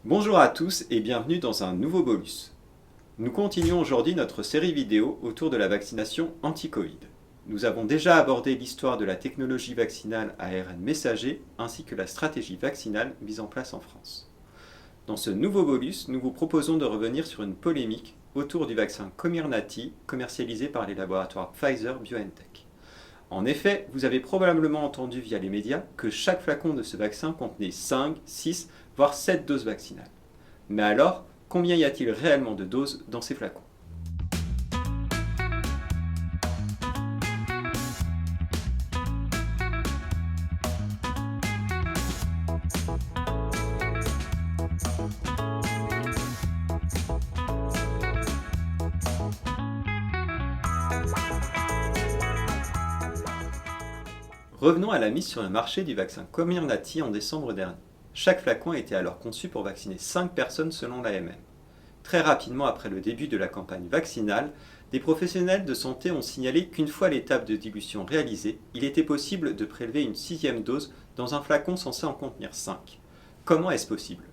Bonjour à tous et bienvenue dans un nouveau bolus. Nous continuons aujourd'hui notre série vidéo autour de la vaccination anti-Covid. Nous avons déjà abordé l'histoire de la technologie vaccinale ARN messager ainsi que la stratégie vaccinale mise en place en France. Dans ce nouveau bolus, nous vous proposons de revenir sur une polémique autour du vaccin Comirnaty commercialisé par les laboratoires Pfizer-BioNTech. En effet, vous avez probablement entendu via les médias que chaque flacon de ce vaccin contenait 5, 6, voire 7 doses vaccinales. Mais alors, combien y a-t-il réellement de doses dans ces flacons ? Revenons à la mise sur le marché du vaccin Comirnaty en décembre dernier. Chaque flacon était alors conçu pour vacciner 5 personnes selon l'AMM. Très rapidement après le début de la campagne vaccinale, des professionnels de santé ont signalé qu'une fois l'étape de dilution réalisée, il était possible de prélever une 6e dose dans un flacon censé en contenir 5. Comment est-ce possible ?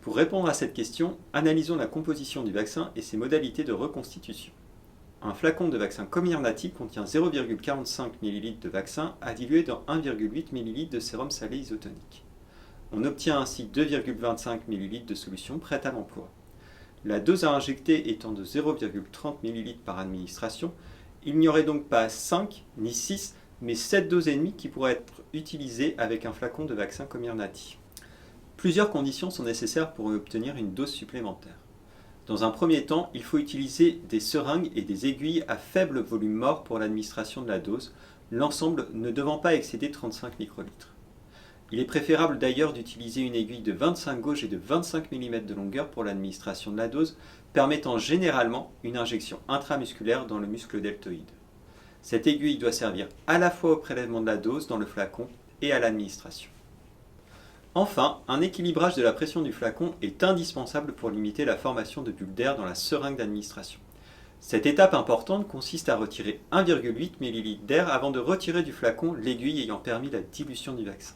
Pour répondre à cette question, analysons la composition du vaccin et ses modalités de reconstitution. Un flacon de vaccin Comirnaty contient 0,45 ml de vaccin à diluer dans 1,8 ml de sérum salé isotonique. On obtient ainsi 2,25 ml de solution prête à l'emploi. La dose à injecter étant de 0,30 ml par administration, il n'y aurait donc pas 5 ni 6, mais 7 doses et demie qui pourraient être utilisées avec un flacon de vaccin Comirnaty. Plusieurs conditions sont nécessaires pour obtenir une dose supplémentaire. Dans un premier temps, il faut utiliser des seringues et des aiguilles à faible volume mort pour l'administration de la dose, l'ensemble ne devant pas excéder 35 microlitres. Il est préférable d'ailleurs d'utiliser une aiguille de 25 gauge et de 25 mm de longueur pour l'administration de la dose, permettant généralement une injection intramusculaire dans le muscle deltoïde. Cette aiguille doit servir à la fois au prélèvement de la dose dans le flacon et à l'administration. Enfin, un équilibrage de la pression du flacon est indispensable pour limiter la formation de bulles d'air dans la seringue d'administration. Cette étape importante consiste à retirer 1,8 ml d'air avant de retirer du flacon l'aiguille ayant permis la dilution du vaccin.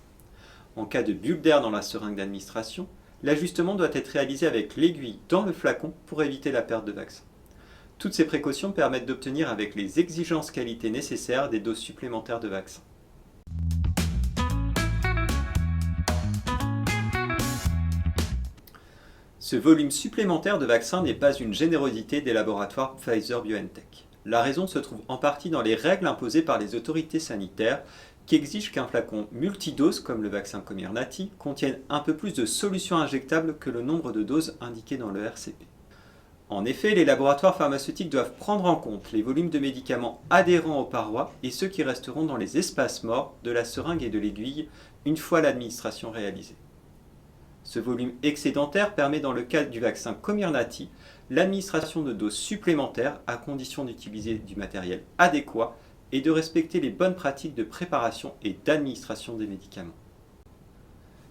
En cas de bulles d'air dans la seringue d'administration, l'ajustement doit être réalisé avec l'aiguille dans le flacon pour éviter la perte de vaccin. Toutes ces précautions permettent d'obtenir avec les exigences qualité nécessaires des doses supplémentaires de vaccin. Ce volume supplémentaire de vaccin n'est pas une générosité des laboratoires Pfizer-BioNTech. La raison se trouve en partie dans les règles imposées par les autorités sanitaires qui exigent qu'un flacon multidose comme le vaccin Comirnaty contienne un peu plus de solution injectable que le nombre de doses indiquées dans le RCP. En effet, les laboratoires pharmaceutiques doivent prendre en compte les volumes de médicaments adhérents aux parois et ceux qui resteront dans les espaces morts de la seringue et de l'aiguille une fois l'administration réalisée. Ce volume excédentaire permet dans le cas du vaccin Comirnaty l'administration de doses supplémentaires à condition d'utiliser du matériel adéquat et de respecter les bonnes pratiques de préparation et d'administration des médicaments.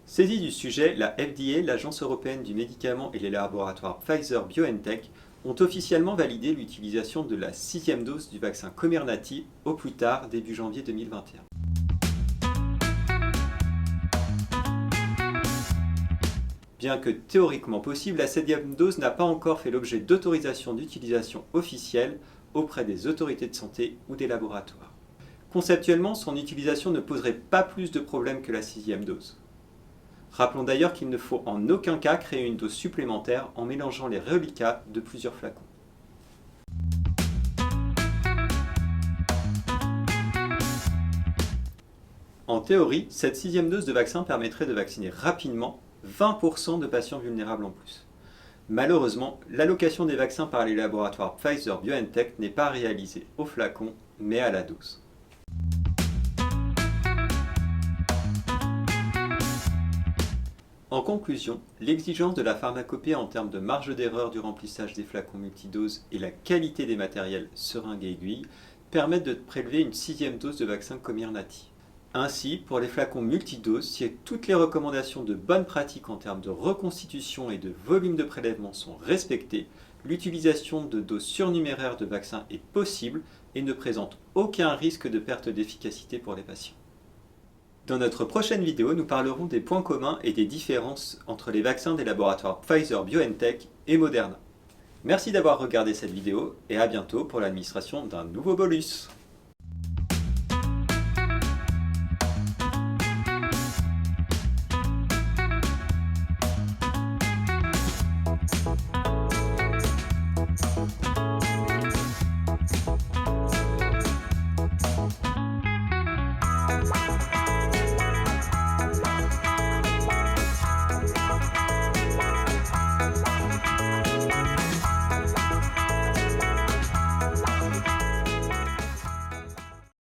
Saisie du sujet, la FDA, l'Agence européenne du médicament et les laboratoires Pfizer-BioNTech ont officiellement validé l'utilisation de la 6e dose du vaccin Comirnaty au plus tard début janvier 2021. Bien que théoriquement possible, la 7e dose n'a pas encore fait l'objet d'autorisation d'utilisation officielle auprès des autorités de santé ou des laboratoires. Conceptuellement, son utilisation ne poserait pas plus de problèmes que la 6e dose. Rappelons d'ailleurs qu'il ne faut en aucun cas créer une dose supplémentaire en mélangeant les reliquats de plusieurs flacons. En théorie, cette 6e dose de vaccin permettrait de vacciner rapidement 20% de patients vulnérables en plus. Malheureusement, l'allocation des vaccins par les laboratoires Pfizer-BioNTech n'est pas réalisée au flacon, mais à la dose. En conclusion, l'exigence de la pharmacopée en termes de marge d'erreur du remplissage des flacons multidoses et la qualité des matériels seringues et aiguilles permettent de prélever une 6e dose de vaccin Comirnaty. Ainsi, pour les flacons multidoses, si toutes les recommandations de bonne pratique en termes de reconstitution et de volume de prélèvement sont respectées, l'utilisation de doses surnuméraires de vaccins est possible et ne présente aucun risque de perte d'efficacité pour les patients. Dans notre prochaine vidéo, nous parlerons des points communs et des différences entre les vaccins des laboratoires Pfizer-BioNTech et Moderna. Merci d'avoir regardé cette vidéo et à bientôt pour l'administration d'un nouveau bolus.